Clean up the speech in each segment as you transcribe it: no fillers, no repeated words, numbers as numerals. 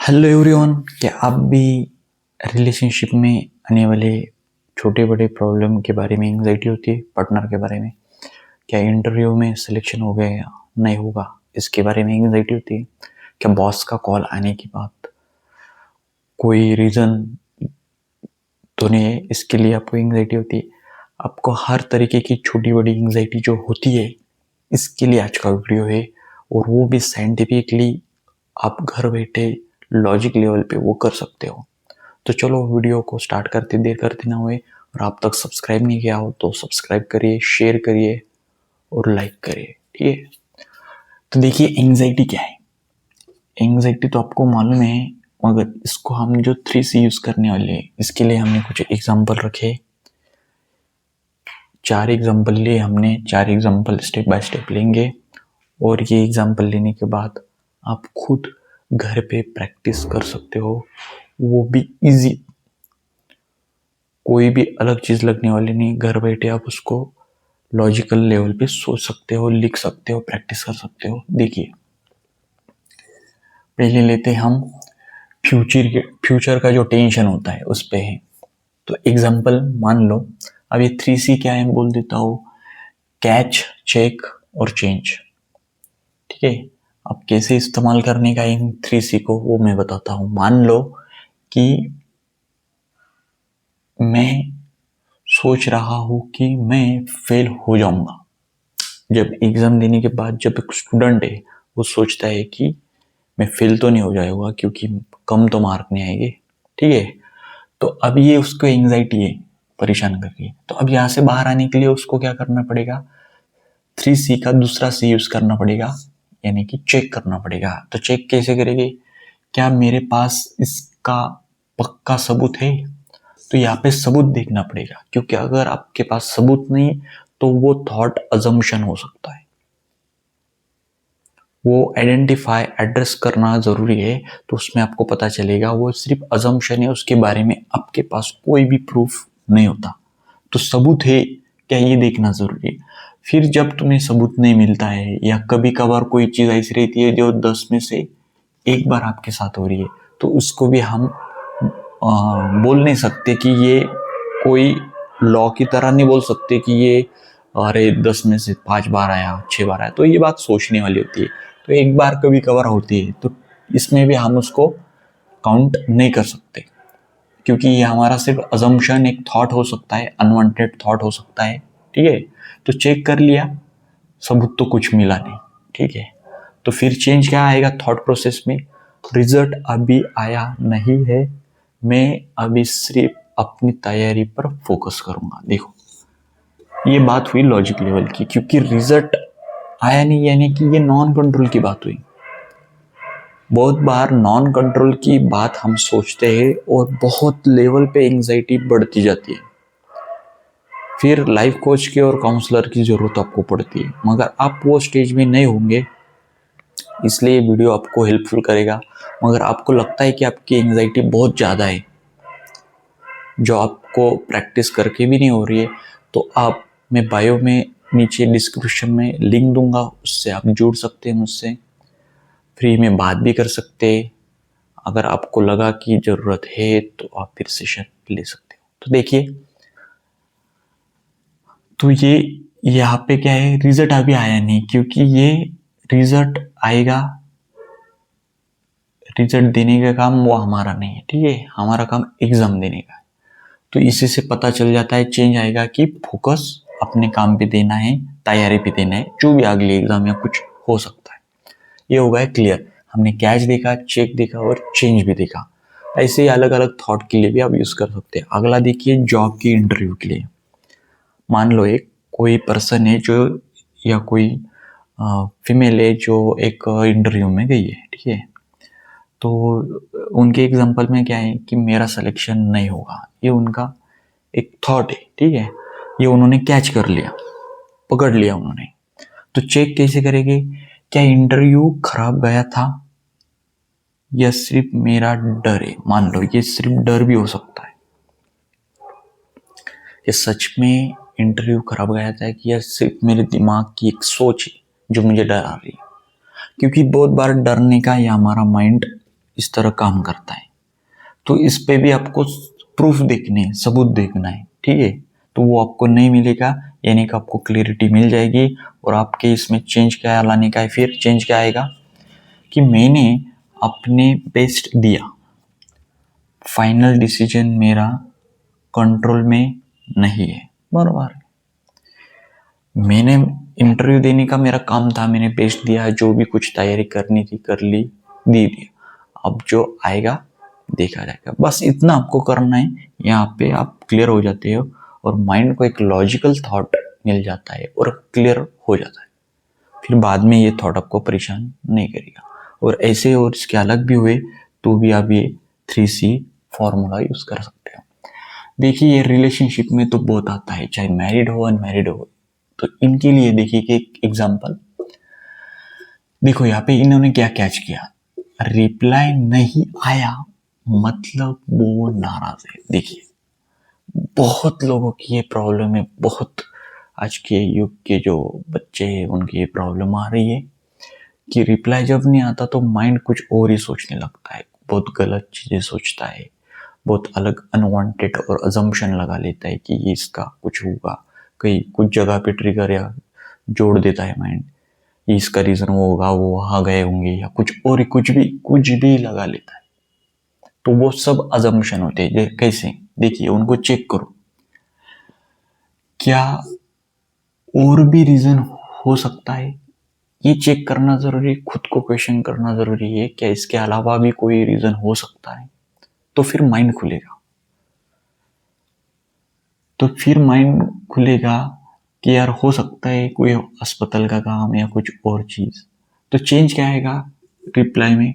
Hello everyone, क्या आप भी रिलेशनशिप में आने वाले छोटे बड़े प्रॉब्लम के बारे में एंजाइटी होती है? पार्टनर के बारे में, क्या इंटरव्यू में सिलेक्शन हो गया या नहीं होगा इसके बारे में एंजाइटी होती है? क्या बॉस का कॉल आने के बाद कोई रीज़न तो नहीं है, इसके लिए आपको एंजाइटी होती है? आपको हर तरीके की छोटी बड़ी एंजाइटी जो होती है, इसके लिए आज का वीडियो है, और वो भी साइंटिफिकली आप घर बैठे लॉजिक लेवल पे वो कर सकते हो। तो चलो वीडियो को स्टार्ट करते देर करते ना हुए, और आप तक सब्सक्राइब नहीं किया हो तो सब्सक्राइब करिए, शेयर करिए और लाइक करिए, ठीक है। तो देखिए, एंजाइटी क्या है। एंजाइटी तो आपको मालूम है, मगर इसको हम जो 3C यूज करने वाले हैं, इसके लिए हमने कुछ एग्जांपल रखे। 4 एग्जांपल लिए हमने, 4 एग्जांपल स्टेप बाय स्टेप लेंगे, और ये एग्जांपल लेने के बाद आप खुद घर पे प्रैक्टिस कर सकते हो, वो भी इजी। कोई भी अलग चीज लगने वाली नहीं, घर बैठे आप उसको लॉजिकल लेवल पे सोच सकते हो, लिख सकते हो, प्रैक्टिस कर सकते हो। देखिए, पहले लेते हम फ्यूचर का जो टेंशन होता है उस पे है। तो एग्जांपल मान लो, अब ये 3C क्या है बोल देता हूँ, कैच, चेक और चेंज, ठीक है। अब कैसे इस्तेमाल करने का इन 3C को वो मैं बताता हूँ। मान लो कि मैं सोच रहा हूँ कि मैं फेल हो जाऊंगा। जब एग्जाम देने के बाद जब एक स्टूडेंट है वो सोचता है कि मैं फेल तो नहीं हो जाऊंगा क्योंकि कम तो मार्क नहीं आएंगे, ठीक है। तो अब ये उसको एंजाइटी है, परेशान कर रही है। तो अब यहाँ से बाहर आने के लिए उसको क्या करना पड़ेगा? 3C का दूसरा C यूज करना पड़ेगा, यानी कि चेक करना पड़ेगा। तो चेक कैसे करेंगे? क्या मेरे पास इसका पक्का सबूत है? तो यहाँ पे सबूत देखना पड़ेगा, क्योंकि अगर आपके पास सबूत नहीं तो वो थॉट अजम्पशन हो सकता है। वो आइडेंटिफाई एड्रेस करना जरूरी है, तो उसमें आपको पता चलेगा वो सिर्फ अजम्पशन है, उसके बारे में आपके पास कोई भी प्रूफ नहीं होता। तो सबूत है क्या, ये देखना जरूरी है। फिर जब तुम्हें सबूत नहीं मिलता है, या कभी कभार कोई चीज ऐसी रहती है जो 10 में से एक बार आपके साथ हो रही है, तो उसको भी हम बोल नहीं सकते कि ये कोई लॉ की तरह नहीं बोल सकते कि ये अरे 10 में से 5 बार आया, 6 बार आया। तो ये बात सोचने वाली होती है। तो एक बार कभी कभार होती है, तो इसमें भी हम उसको काउंट नहीं कर सकते, क्योंकि ये हमारा सिर्फ अजम्पशन, एक थॉट हो सकता है, अनवांटेड थॉट हो सकता है, ठीक है। तो चेक कर लिया, सबूत तो कुछ मिला नहीं, ठीक है। तो फिर चेंज क्या आएगा थॉट प्रोसेस में? रिजल्ट अभी आया नहीं है, मैं अभी सिर्फ अपनी तैयारी पर फोकस करूंगा। देखो, ये बात हुई लॉजिक लेवल की, क्योंकि रिजल्ट आया नहीं यानी कि ये नॉन कंट्रोल की बात हुई। बहुत बार नॉन कंट्रोल की बात हम सोचते हैं और बहुत लेवल पे एंजाइटी बढ़ती जाती है। फिर लाइफ कोच की और काउंसलर की जरूरत आपको पड़ती है, मगर आप वो स्टेज में नहीं होंगे, इसलिए वीडियो आपको हेल्पफुल करेगा। मगर आपको लगता है कि आपकी एंजाइटी बहुत ज़्यादा है, जो आपको प्रैक्टिस करके भी नहीं हो रही है, तो आप, मैं बायो में नीचे डिस्क्रिप्शन में लिंक दूंगा, उससे आप जुड़ सकते हैं मुझसे, फ्री में बात भी कर सकते हैं। अगर आपको लगा कि ज़रूरत है तो आप फिर सेशन ले सकते हो। तो देखिए, तो ये यहाँ पे क्या है, रिजल्ट अभी आया नहीं, क्योंकि ये रिजल्ट आएगा, रिजल्ट देने का काम वो हमारा नहीं है, ठीक है। हमारा काम एग्जाम देने का है। तो इसी से पता चल जाता है, चेंज आएगा कि फोकस अपने काम पे देना है, तैयारी पे देना है, जो भी अगले एग्जाम या कुछ हो सकता है। ये हो गया क्लियर। हमने कैच देखा, चेक देखा और चेंज भी देखा। ऐसे ही अलग अलग थॉट के लिए भी आप यूज कर सकते हैं। अगला देखिए, जॉब की इंटरव्यू के लिए। मान लो एक कोई पर्सन है जो, या कोई फीमेल है जो एक इंटरव्यू में गई है, ठीक है। तो उनके एग्जांपल में क्या है कि मेरा सिलेक्शन नहीं होगा, ये उनका एक थॉट है, ठीक है। ये उन्होंने कैच कर लिया, पकड़ लिया उन्होंने। तो चेक कैसे करेंगे? क्या इंटरव्यू खराब गया था या सिर्फ मेरा डर है? मान लो ये सिर्फ डर भी हो सकता है, ये सच में इंटरव्यू खराब गया था कि या सिर्फ मेरे दिमाग की एक सोच है जो मुझे डरा रही है। क्योंकि बहुत बार डरने का या हमारा माइंड इस तरह काम करता है। तो इस पे भी आपको प्रूफ देखने हैं, सबूत देखना है, ठीक है। तो वो आपको नहीं मिलेगा, यानी कि आपको क्लियरिटी मिल जाएगी। और आपके इसमें चेंज क्या लाने का है, फिर चेंज क्या आएगा कि मैंने अपने बेस्ट दिया, फाइनल डिसीजन मेरा कंट्रोल में नहीं है, बराबर। मैंने इंटरव्यू देने का मेरा काम था, मैंने बेस्ट दिया, जो भी कुछ तैयारी करनी थी कर ली, दे दिया। अब जो आएगा देखा जाएगा, बस इतना आपको करना है। यहाँ पे आप क्लियर हो जाते हो और माइंड को एक लॉजिकल थॉट मिल जाता है और क्लियर हो जाता है। फिर बाद में ये थॉट आपको परेशान नहीं करेगा। और ऐसे और इसके अलग भी हुए तो भी आप ये 3C फॉर्मूला यूज कर सकते हो। देखिए ये रिलेशनशिप में तो बहुत आता है, चाहे मैरिड हो अनमैरिड हो। तो इनके लिए देखिए कि एक एग्जांपल देखो, यहाँ पे इन्होंने क्या कैच किया, रिप्लाई नहीं आया मतलब वो नाराज है। देखिए बहुत लोगों की ये प्रॉब्लम है, बहुत आज के युग के जो बच्चे हैं उनकी ये प्रॉब्लम आ रही है कि रिप्लाई जब नहीं आता तो माइंड कुछ और ही सोचने लगता है, बहुत गलत चीजें सोचता है, बहुत अलग अनवांटेड और अजम्पशन लगा लेता है कि ये इसका कुछ होगा, कहीं कुछ जगह पे ट्रिगर या जोड़ देता है माइंड, इसका रीजन वो होगा, वो वहां गए होंगे या कुछ और ही, कुछ भी लगा लेता है। तो वो सब अजम्पशन होते हैं। कैसे, देखिए उनको चेक करो, क्या और भी रीजन हो सकता है, ये चेक करना जरूरी है। खुद को क्वेश्चन करना जरूरी है, क्या इसके अलावा भी कोई रीजन हो सकता है। तो फिर माइंड खुलेगा, तो फिर माइंड खुलेगा कि यार हो सकता है कोई अस्पताल का काम या कुछ और चीज। तो चेंज क्या आएगा रिप्लाई में,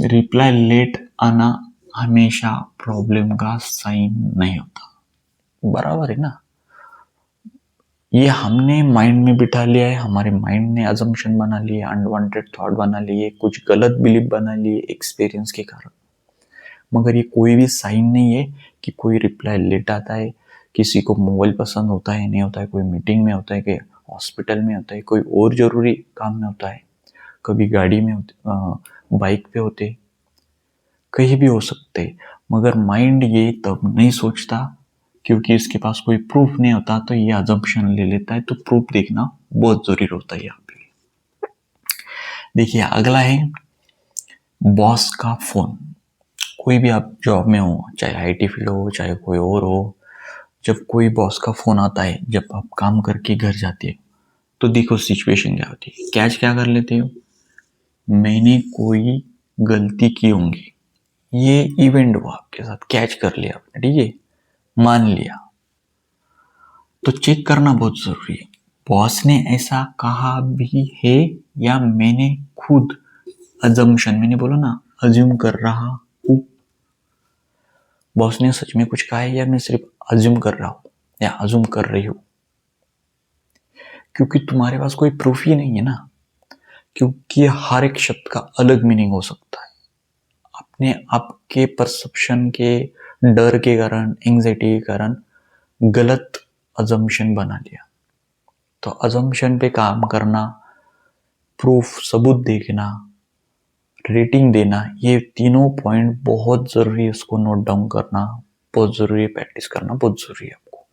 रिप्लाई लेट आना हमेशा प्रॉब्लम का साइन नहीं होता, बराबर है ना। ये हमने माइंड में बिठा लिया है, हमारे माइंड ने अजम्पशन बना लिए, अनवांटेड थॉट बना लिए, कुछ गलत बिलीफ बना लिए एक्सपीरियंस के कारण। मगर ये कोई भी साइन नहीं है कि कोई रिप्लाई लेट आता है, किसी को मोबाइल पसंद होता है नहीं होता है, कोई मीटिंग में होता है, कि हॉस्पिटल में होता है, कोई और जरूरी काम में होता है, कभी गाड़ी में होते, बाइक पे होते, कहीं भी हो सकते। मगर माइंड ये तब नहीं सोचता क्योंकि इसके पास कोई प्रूफ नहीं होता, तो ये अजम्पशन ले लेता है। तो प्रूफ देखना बहुत जरूरी होता है यहाँ पे। देखिए अगला है बॉस का फोन। कोई भी आप जॉब में हो, चाहे आईटी फील्ड हो चाहे कोई और हो, जब कोई बॉस का फोन आता है, जब आप काम करके घर जाते हो, तो देखो सिचुएशन क्या होती है, कैच क्या कर लेते हो, मैंने कोई गलती की होंगी, ये इवेंट हुआ आपके साथ, कैच कर लिया आपने, ठीक है, मान लिया। तो चेक करना बहुत जरूरी है, बॉस ने ऐसा कहा भी है या मैंने खुद अजम्पशन, मैंने बोला ना अज्यूम कर रहा हूं, बॉस ने सच में कुछ कहा है या मैं सिर्फ अज्यूम कर रहा हूं या अज्यूम कर रही हूं। क्योंकि तुम्हारे पास कोई प्रूफ ही नहीं है ना, क्योंकि हर एक शब्द का अलग मीनिंग हो सकता है। आपने आपके परसेप्शन के डर के कारण, एंजाइटी के कारण गलत अजम्पशन बना लिया। तो अजम्पशन पे काम करना, प्रूफ सबूत देखना, रेटिंग देना, ये तीनों पॉइंट बहुत जरूरी है। इसको नोट डाउन करना बहुत जरूरी है, प्रैक्टिस करना बहुत जरूरी है आपको।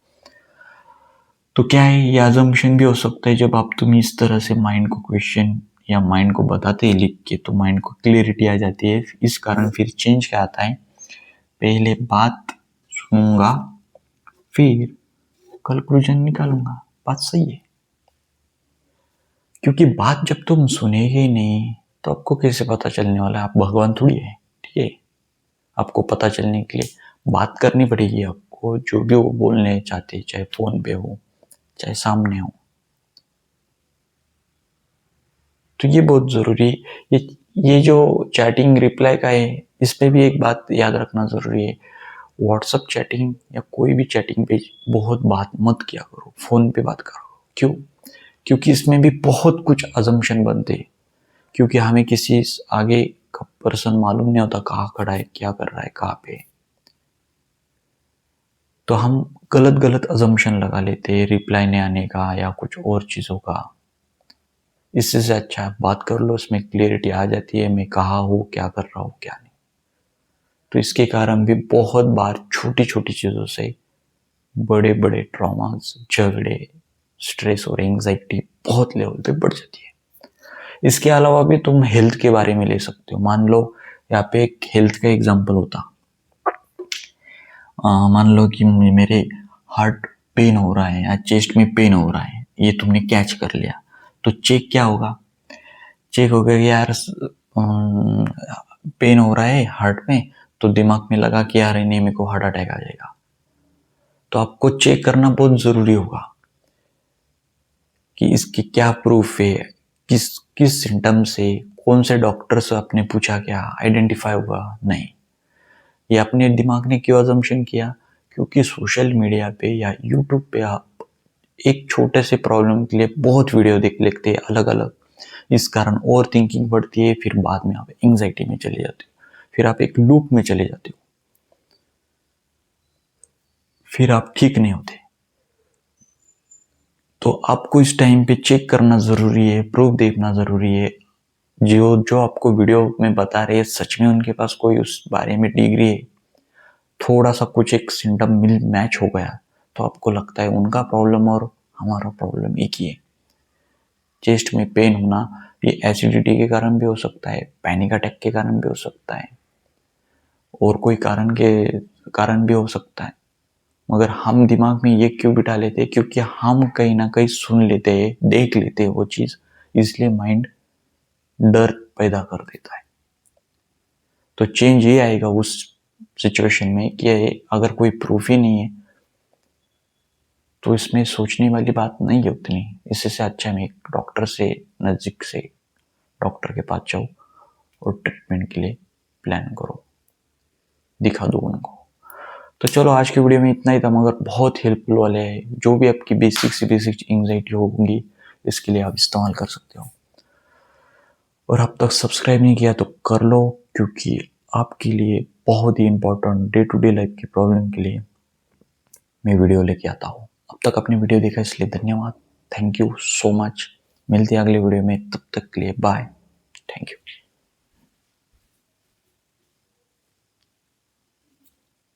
तो क्या है, ये अजम्पशन भी हो सकता है जब तुम इस तरह से माइंड को क्वेश्चन या माइंड को बताते हैं लिख के, तो माइंड को क्लियरिटी आ जाती है। इस कारण फिर चेंज क्या आता है, पहले बात सुनूंगा फिर कंक्लूजन निकालूंगा, बात सही है। क्योंकि बात जब तुम सुनेगे ही नहीं तो आपको कैसे पता चलने वाला है, आप भगवान थोड़ी है, ठीक है। आपको पता चलने के लिए बात करनी पड़ेगी आपको, जो भी वो बोलने चाहते हैं, चाहे फोन पे हो चाहे सामने हो। तो ये बहुत जरूरी है। ये जो चैटिंग रिप्लाई का है, इस पे भी एक बात याद रखना जरूरी है, व्हाट्सएप चैटिंग या कोई भी चैटिंग पे बहुत बात मत किया करो, फोन पे बात करो। क्यों, क्योंकि इसमें भी बहुत कुछ अजम्पशन बनते हैं। क्योंकि हमें किसी आगे का पर्सन मालूम नहीं होता कहाँ खड़ा है, क्या कर रहा है, कहाँ पे। तो हम गलत अजम्पशन लगा लेते हैं रिप्लाई नहीं आने का या कुछ और चीजों का। इससे से अच्छा आप बात कर लो, इसमें क्लियरिटी आ जाती है मैं कहाँ हूँ, क्या कर रहा हूँ, क्या नहीं। तो इसके कारण भी बहुत बार छोटी छोटी चीज़ों से बड़े बड़े ट्रॉमास, झगड़े, स्ट्रेस और एंग्जाइटी बहुत लेवल पे बढ़ जाती है। इसके अलावा भी तुम हेल्थ के बारे में ले सकते हो। मान लो यहाँ पे एक हेल्थ का एग्जांपल होता, मान लो कि मेरे हार्ट पेन हो रहा है या चेस्ट में पेन हो रहा है, ये तुमने कैच कर लिया, तो चेक क्या होगा? चेक होगा कि यार पेन हो रहा है हार्ट में, तो दिमाग में लगा कि यार नहीं मेरे को हार्ट अटैक आ जाएगा। तो आपको चेक करना बहुत ज़रूरी होगा कि इसकी क्या प्रूफ है, किस किस सिम्टम से, कौन से डॉक्टर से आपने पूछा, क्या आइडेंटिफाई हुआ नहीं। ये अपने दिमाग ने क्यों अजम्पशन किया? क्योंकि सोशल मीडिया पे या यूट्यूब पे आप एक छोटे से प्रॉब्लम के लिए बहुत वीडियो देख लेते हैं अलग अलग, इस कारण ओवर थिंकिंग बढ़ती है, फिर बाद में आप एंग्जाइटी में चले जाते हो, फिर आप एक लूप में चले जाते हो, फिर आप ठीक नहीं होते। तो आपको इस टाइम पे चेक करना ज़रूरी है, प्रूफ देखना ज़रूरी है। जो जो आपको वीडियो में बता रहे हैं सच में उनके पास कोई उस बारे में डिग्री है, थोड़ा सा कुछ एक सिम्टम मिल मैच हो गया तो आपको लगता है उनका प्रॉब्लम और हमारा प्रॉब्लम एक ही है। चेस्ट में पेन होना ये एसिडिटी के कारण भी हो सकता है, पैनिक अटैक के कारण भी हो सकता है, और कोई कारण भी हो सकता है। मगर हम दिमाग में ये क्यों बिठा लेते हैं? क्योंकि हम कहीं ना कहीं सुन लेते हैं, देख लेते हैं वो चीज़, इसलिए माइंड डर पैदा कर देता है। तो चेंज ये आएगा उस सिचुएशन में कि अगर कोई प्रूफ ही नहीं है तो इसमें सोचने वाली बात नहीं है उतनी। इससे से अच्छा मैं एक डॉक्टर से, नज़दीक से डॉक्टर के पास जाओ और ट्रीटमेंट के लिए प्लान करो, दिखा दो उनको। तो चलो आज की वीडियो में इतना ही था, मगर बहुत हेल्पफुल वाले है। जो भी आपकी बेसिक से बेसिक एंग्जाइटी होगी इसके लिए आप इस्तेमाल कर सकते हो। और अब तक सब्सक्राइब नहीं किया तो कर लो, क्योंकि आपके लिए बहुत ही important day to day life की प्रॉब्लम के लिए मैं वीडियो लेके आता हूँ। अब तक आपने वीडियो देखा इसलिए धन्यवाद, थैंक यू सो मच। मिलते हैं अगले वीडियो में, तब तक के लिए बाय, थैंक यू।